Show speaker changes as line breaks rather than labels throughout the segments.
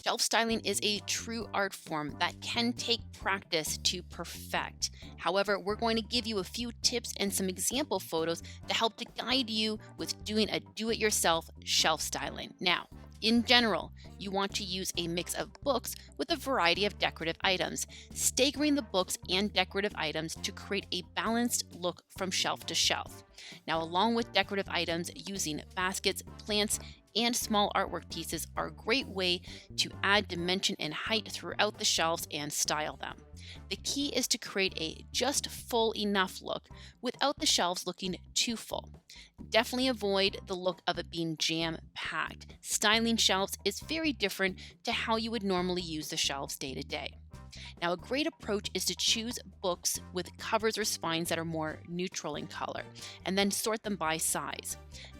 Shelf styling is a true art form that can take practice to perfect. However, we're going to give you a few tips and some example photos to help to guide you with doing a do-it-yourself shelf styling. Now, in general, you want to use a mix of books with a variety of decorative items, staggering the books and decorative items to create a balanced look from shelf to shelf. Now, along with decorative items, using baskets, plants, and small artwork pieces are a great way to add dimension and height throughout the shelves and style them. The key is to create a just full enough look without the shelves looking too full. Definitely avoid the look of it being jam-packed. Styling shelves is very different to how you would normally use the shelves day to day. Now, a great approach is to choose books with covers or spines that are more neutral in color, and then sort them by size.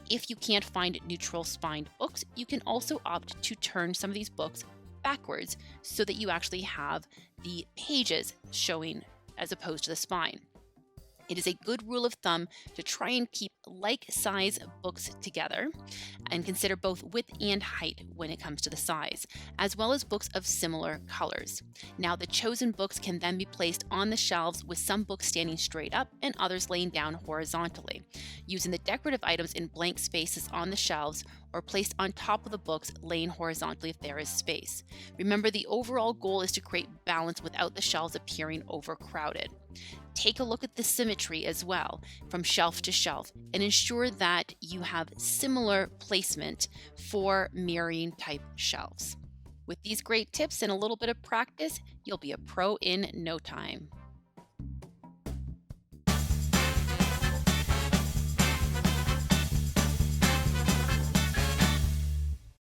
If you can't find neutral spined books, you can also opt to turn some of these books backwards so that you actually have the pages showing as opposed to the spine. It is a good rule of thumb to try and keep like size books together and consider both width and height when it comes to the size, as well as books of similar colors. Now, the chosen books can then be placed on the shelves with some books standing straight up and others laying down horizontally, using the decorative items in blank spaces on the shelves or placed on top of the books laying horizontally if there is space. Remember, the overall goal is to create balance without the shelves appearing overcrowded. Take a look at the symmetry as well from shelf to shelf and ensure that you have similar placement for mirroring type shelves. With these great tips and a little bit of practice, you'll be a pro in no time.